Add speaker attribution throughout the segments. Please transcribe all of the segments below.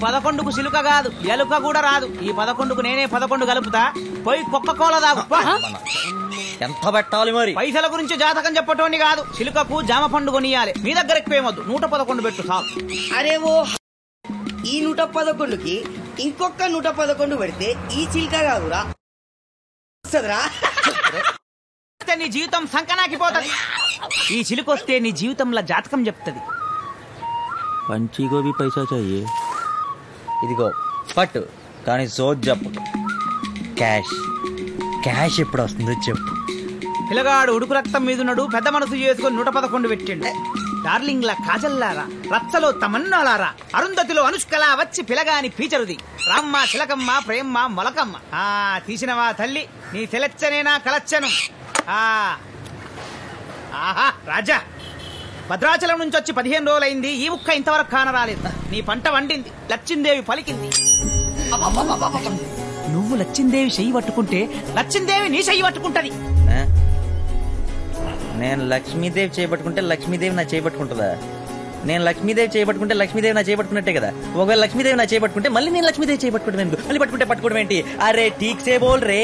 Speaker 1: 11కు సిలుక కాదు, ఎలుక కూడా రాదు. ఈ 11కు నేనే 11 కలుపుతా. పోయి కోల తాగు.
Speaker 2: ఎంత పెట్టాలి మరి?
Speaker 1: పైసల గురించి జాతకం చెప్పటోని కాదు, సిలుకకు జామ పండు కొనియాలి. మీ దగ్గర ఎక్కువేమొద్దు, 111 పెట్టు చాలు.
Speaker 3: అరే ఓ, ఈ 111కి ఇంకొక 111 పెడితే ఈ చిలుక కాదురా,
Speaker 1: నీ జీవితం సంకనాకిపోతది. ఈ చిలుకొస్తే నీ జీవితంలో జాతకం చెప్తది.
Speaker 2: పంచిగో भी पैसा चाहिए. ఇదిగో పట్టు, కానీ సోజ్ చెప్పు. క్యాష్ ఎప్పుడు వస్తుందో చెప్పు.
Speaker 1: పిల్లగాడు ఉడుకు రక్తం మీదున్నాడు, పెద్ద మనసు చేసుకుని 111 పెట్టిండు. డార్లింగ్ లా కాజల్లారా, రచ్చలో తమన్నాలారా, అరుంధతిలో అనుష్కలా వచ్చి పిలగాని పీచరుది. రామ్మ చిలకమ్మ ప్రేమ్మ మొలకమ్మ. తీసినవా తల్లి, నీ తెలచ్చనేనా కలచ్చను. ఆహా రాజా, భద్రాచలం నుంచి వచ్చి 15 రోజులైంది, ఈ ముక్క ఇంతవరకు కానరాలేదు. నీ పంట వండింది, లచ్చిందేవి పలికింది. నువ్వు లచ్చిందేవి చెయ్యి పట్టుకుంటే లచ్చిందేవి నీ చెయ్యి పట్టుకుంటది.
Speaker 2: నేను లక్ష్మీదేవి చేయబట్టుకుంటే లక్ష్మీదేవి నా చేయబట్టుకుంటుందా? నేను లక్ష్మీదేవి చేయబట్టుకుంటే లక్ష్మీదేవి నా చేయబట్టుకున్నట్టే కదా. ఒకవేళ లక్ష్మీదేవి నా చేయబట్టుకుంటే మళ్ళీ నేను లక్ష్మీదేవి చేయబట్టుకుంటాను. ఎందుకు మళ్ళీ పట్టుకోవడం ఏంటి? అరే ఠీక్ సే బోల్ రే.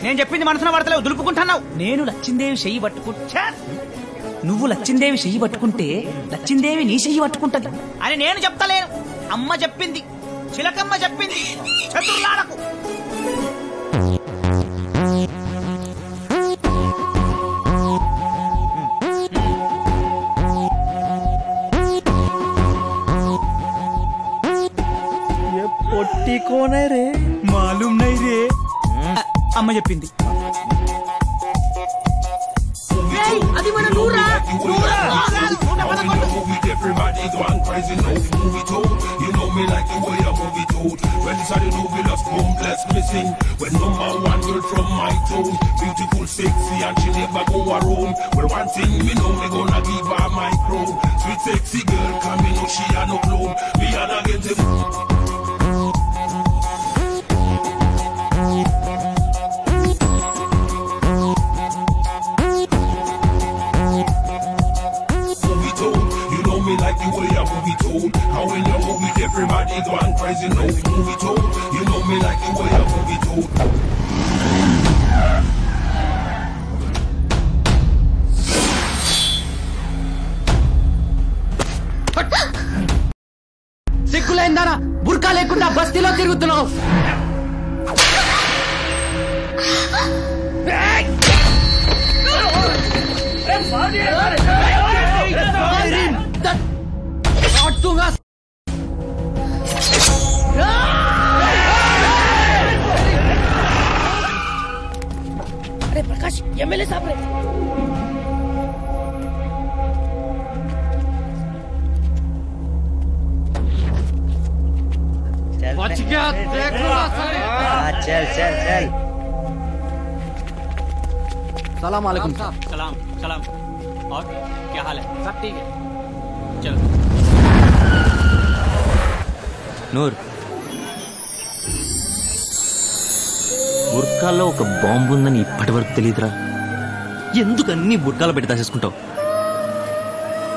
Speaker 1: నేను చెప్పింది మనసున పడతలేవు, దులుపుకుంటున్నావు. నేను లచ్చిందేవి చెయ్యి పట్టుకుంటా, నువ్వు లచ్చిందేవి చెయ్యి పట్టుకుంటే లచ్చిందేవి నీ చెయ్యి పట్టుకుంటది అని నేను చెప్తలేను. అమ్మ చెప్పింది, చిలకమ్మ చెప్పింది. చతుర్లాడకు.
Speaker 2: పొట్టి కోనే రే,
Speaker 1: మాలూమ్ నై రే. అమ్మ చెప్పింది. అది మన నూరా.
Speaker 4: How in your movie everybody going crazy, no movie told. You know me like the way a movie told.
Speaker 1: సిగ్గులైందానా, బుర్కా లేకుండా బస్తీలో తిరుగుతున్నావు.
Speaker 3: अरे प्रकाश, एमएलए साहब रे.
Speaker 2: बच गया, देख लो सारे. चल.
Speaker 1: सलाम वालेकुम साहब. सलाम. और क्या हाल है? सब ठीक है. चलो.
Speaker 2: నూర్, బుర్కాల్లో ఒక బాంబు ఉందని ఇప్పటి వరకు తెలియదురా. ఎందుకు అన్ని బుర్కాలో పెట్టి దాచేసుకుంటావు?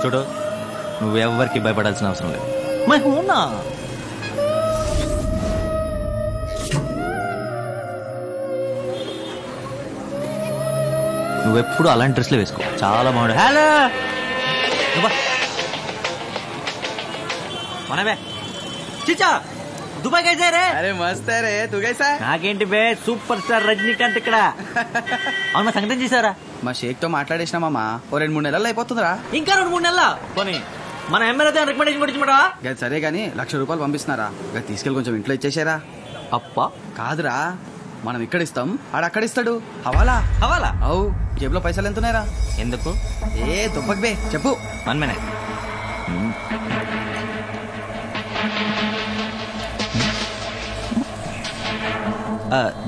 Speaker 2: చూడు, నువ్వెవ్వరికి భయపడాల్సిన అవసరం లేదు. మై హూనా. నువ్వెప్పుడు అలాంటి డ్రెస్లో వేసుకో, చాలా బాగుంది. హలో మనవే చిచ్చా, దుబాయ్ కైసా రే?
Speaker 5: అరే మస్త్ రే, తు కైసా?
Speaker 2: నాకేంటి బే, సూపర్ స్టార్ రజనీకాంత్ ఇక్కడ. అవును, మా సంగతం చేశారా?
Speaker 5: మా షేక్ తో మాట్లాడేసినామా, ఓ 2-3 నెలలు అయిపోతుందిరా.
Speaker 2: ఇంకా 2-3 నెలలా? పోనీ మన ఎమ్మెల్యే రికమెండేషన్ కొట్టించమడా?
Speaker 5: సరే గానీ ₹1,00,000 పంపిస్తున్నారా, తీసుకెళ్ళి కొంచెం ఇంట్లో ఇచ్చేసారా.
Speaker 2: అప్ప
Speaker 5: కాదురా, మనం ఇక్కడ ఇస్తాం, ఆడక్కడ ఇస్తాడు. హవాలా. అవు, జేబులో పైసలు ఎంతున్నాయిరా?
Speaker 2: ఎందుకు?
Speaker 5: ఏ దుబ్బక్ బే, చెప్పు.
Speaker 2: 1 minute.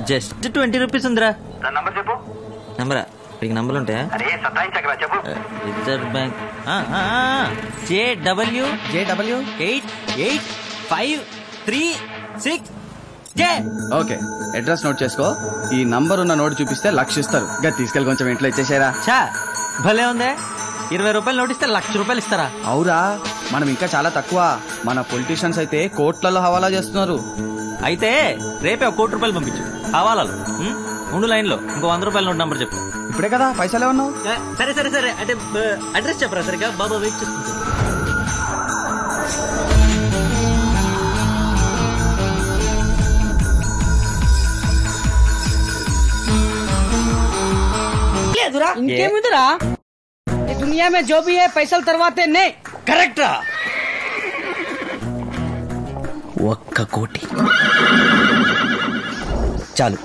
Speaker 2: జస్ట్ 20 రూపీస్ ఉందిరా.
Speaker 6: నంబర్ చెప్పు.
Speaker 2: నంబరా? మీకు నంబర్లు ఉంటాయా?
Speaker 6: చెప్పు.
Speaker 2: Reserve bank JW885336J.
Speaker 5: Okay, address note చేసుకో. ఈ నంబర్ ఉన్న నోట్ చూపిస్తే 1,00,000 ఇస్తారు. తీసుకెళ్ళి కొంచెం ఇంట్లో ఇచ్చేసారా.
Speaker 2: భలే ఉందే, 20 రూపాయలు నోటిస్తే ₹1,00,000 ఇస్తారా?
Speaker 5: అవురా, మనం ఇంకా చాలా తక్కువ. మన పొలిటీషియన్స్ అయితే కోట్లలో హవాలా చేస్తున్నారు.
Speaker 2: అయితే రేపే ఒక ₹1 పంపించు హవాలాలు. 3 లైన్లో ఇంకో ₹100 నోట్ నంబర్ చెప్పు.
Speaker 5: ఇప్పుడే కదా పైసలే ఉన్నావు.
Speaker 2: సరే సరే సరే అంటే అడ్రస్ చెప్పరా సరిగా. బాబా వెయిట్ చేసుకుంటా.
Speaker 3: ఇంకేమిదిరా దునియా మే జో భీ హై పైసలు తర్వాతే నే.
Speaker 2: కరెక్టా? 1 కోటి చాలు,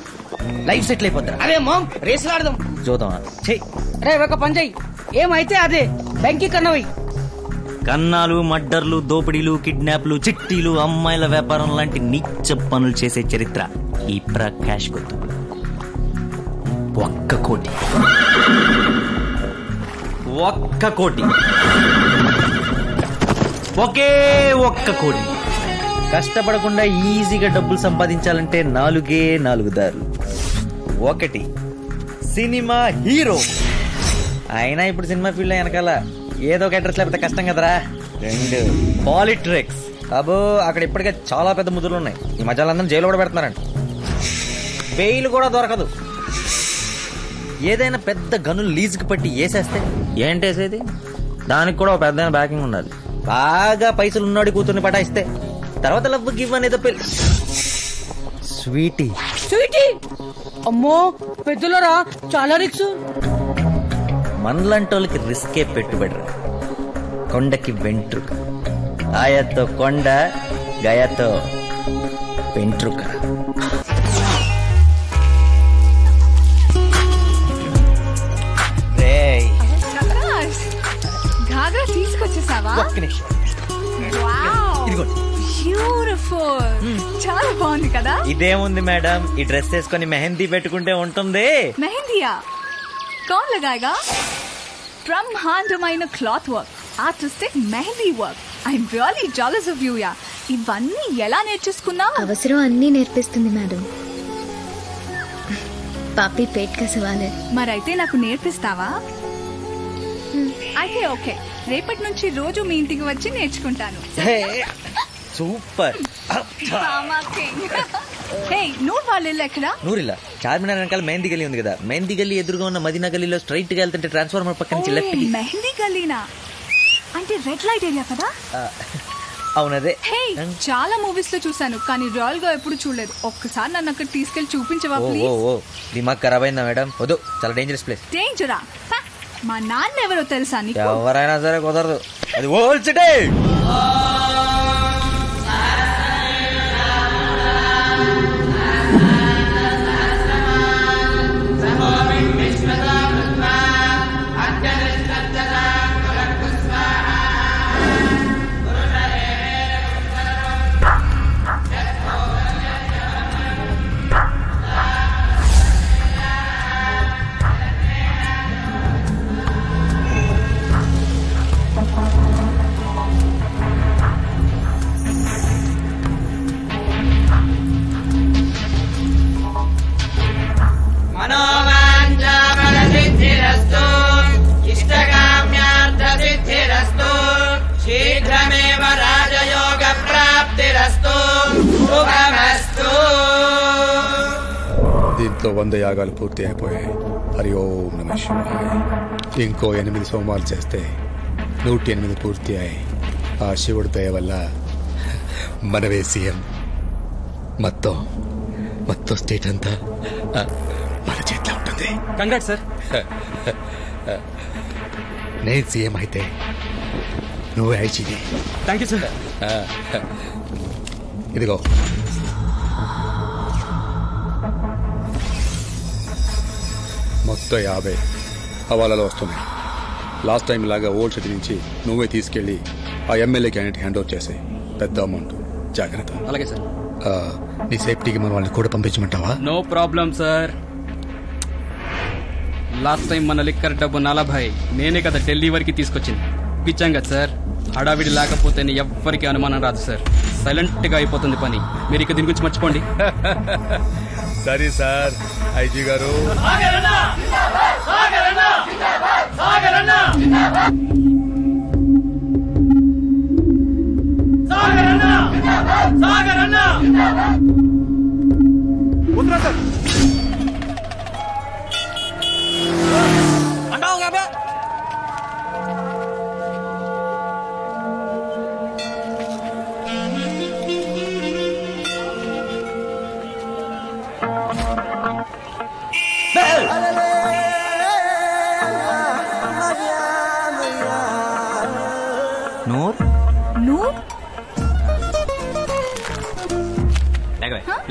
Speaker 2: లైఫ్ సెటిల్ అయిపోతారా.
Speaker 3: అరే మామ్ రేసులు ఆడదాం.
Speaker 2: చూద్దామా? చెయ్యి.
Speaker 3: రే ఒక పని చెయ్యి, ఏమైతే అదే బ్యాంకి కన్నవి.
Speaker 2: కన్నాలు, మర్డర్లు, దోపిడీలు, కిడ్నాప్లు, చిట్టీలు, అమ్మాయిల వ్యాపారం లాంటి నీచ పనులు చేసే చరిత్ర ఈ ప్రకాష్ గొత్తు. 1 కోటి 1 కోటి ఒకే 1 కోటి. కష్టపడకుండా ఈజీగా డబ్బులు సంపాదించాలంటే 4 దారులు. 1 సినిమా హీరో. అయినా ఇప్పుడు సినిమా ఫీల్డ్ లో వెనకాల ఏదో ఒక అడ్రస్ లేకపోతే కష్టం కదరా. 2 పాలిట్రిక్స్. అబ్బో అక్కడ ఇప్పటికే చాలా పెద్ద ముద్దులు ఉన్నాయి. ఈ మధ్యలో అందరం జైలు కూడా పెడుతున్నారంట. బెయిల్ కూడా దొరకదు. ఏదైనా పెద్ద గనులు లీజుకి పట్టి వేసేస్తే ఏంటేసేది? దానికి కూడా ఒక పెద్ద బ్యాకింగ్ ఉండాలి. బాగా పైసలు ఉన్నాడు కూతుర్ని పటాయిస్తే తర్వాత లవ్ గివ్ అనేది పెళ్లి. స్వీటీ
Speaker 3: స్వీటీ అమ్మో పెద్దలరా చాలా రిక్స్.
Speaker 2: మనలాంటి వాళ్ళకి రిస్కే పెట్టుబడి. కొండకి వెంట్రుక, ఆయతో కొండ, గయతో వెంట్రుక.
Speaker 7: घाघरा తీసుకొచ్చేసావా?
Speaker 2: ఒక్క నిమిషం.
Speaker 7: బ్యూటిఫుల్, చాలా బాగుంది కదా.
Speaker 2: ఇదేముంది మేడం, ఈ డ్రెస్ వేసుకొని మెహందీ పెట్టుకుంటే ఉంటుంది.
Speaker 7: మెహందీయా? కౌన్ లగాయేగా? బ్రహ్మాండమైన cloth work, artistic mehndi work. I'm really jealous of you. Yeah, ఇవన్నీ ఎలా నేర్చేసుకున్నావు?
Speaker 8: అవసరం అన్నీ నేర్పిస్తుంది మేడం. పాపి పేట్ కా సవాల్.
Speaker 7: మరైతే నాకు నేర్పిస్తావా? అయితే ఓకే, రేపటి నుంచి రోజు మీ ఇంటికి వచ్చి నేర్చుకుంటాను.
Speaker 2: సూపర్.
Speaker 7: నూర్ వాళ్ళ ఇల్లు ఎక్కడ?
Speaker 2: నూరిల్లా చార్మినార్ వెనకాల మెహందీ గల్లీ ఉంది కదా, మెహందీ గల్లీ ఎదురుగా ఉన్న మదీనా గల్లీలో స్ట్రైట్ గా వెళ్తుంటే ట్రాన్స్ఫార్మర్ పక్క నుంచి లెఫ్ట్ కి.
Speaker 7: మెహందీ గల్లీనా? అంటే రెడ్ లైట్ ఏరియా కదా?
Speaker 2: అవునదే.
Speaker 7: చాలా మూవీస్ లో చూసాను కానీ రాయల్ గా ఎప్పుడు చూడలేదు. ఒక్కసారి నన్ను అక్కడ తీసుకెళ్లి చూపించవా ప్లీజ్?
Speaker 2: దిమాగ్ ఖరాబ్ అయిందా మేడం? వద్దు, చాలా డేంజరస్ ప్లేస్.
Speaker 7: డేంజరా? మా నాన్న ఎవరో తెలుసా నీకు?
Speaker 2: ఎవరైనా సరే కుదరదు, అది ఓల్డ్ సిటీ.
Speaker 9: దీంతో 100 యాగాలు పూర్తి అయిపోయాయి. హరి ఓం నమః శివాయ. ఇంకో 8 సోమాలు చేస్తే 108 పూర్తి అయ్యాయి. ఆ శివుడి దయ వల్ల మనవే సీఎం. మొత్తం స్టేట్ అంతా మన చేతిలో ఉంటుంది.
Speaker 5: Congrats sir.
Speaker 9: నేను సీఎం అయితే నువ్వే ఐజీని.
Speaker 5: Thank you sir.
Speaker 9: ఇదిగో మొత్తం 50 హవాలాలో వస్తున్నాయి. లాస్ట్ టైం లాగా ఓల్డ్ సిటీ నుంచి నువ్వే తీసుకెళ్లి ఆ ఎమ్మెల్యే క్యాండిడేట్ హ్యాండ్ ఓవర్ చేసే. పెద్ద అమౌంట్, జాగ్రత్త.
Speaker 5: అలాగే సార్.
Speaker 9: నీ సేఫ్టీకి మన వాళ్ళని కూడా పంపించమంటావా?
Speaker 5: No problem sir. Last time మన లిక్కర్ డబ్బు 40 నేనే కదా ఢిల్లీ వరకు తీసుకొచ్చింది. పిచ్చాం కదా సార్. హడావిడి లేకపోతే ఎవ్వరికి అనుమానం రాదు సార్. సైలెంట్ గా అయిపోతుంది పని. మీరు ఇక దీని గురించి మర్చిపోండి.
Speaker 9: సరే సార్. ఐజీ గారు
Speaker 2: నూర్
Speaker 7: నువ్వు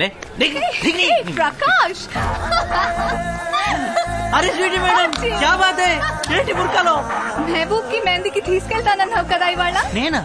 Speaker 2: లే
Speaker 7: ప్రకాష్
Speaker 2: అరే స్వీటీ మేడం క్యా బాత్ హై ఏంటి బుర్కాలో
Speaker 7: మెహబూబ్ కి మెహందీకి తీసుకెళ్తానన్నావు కదా ఇవాళ
Speaker 2: నేనా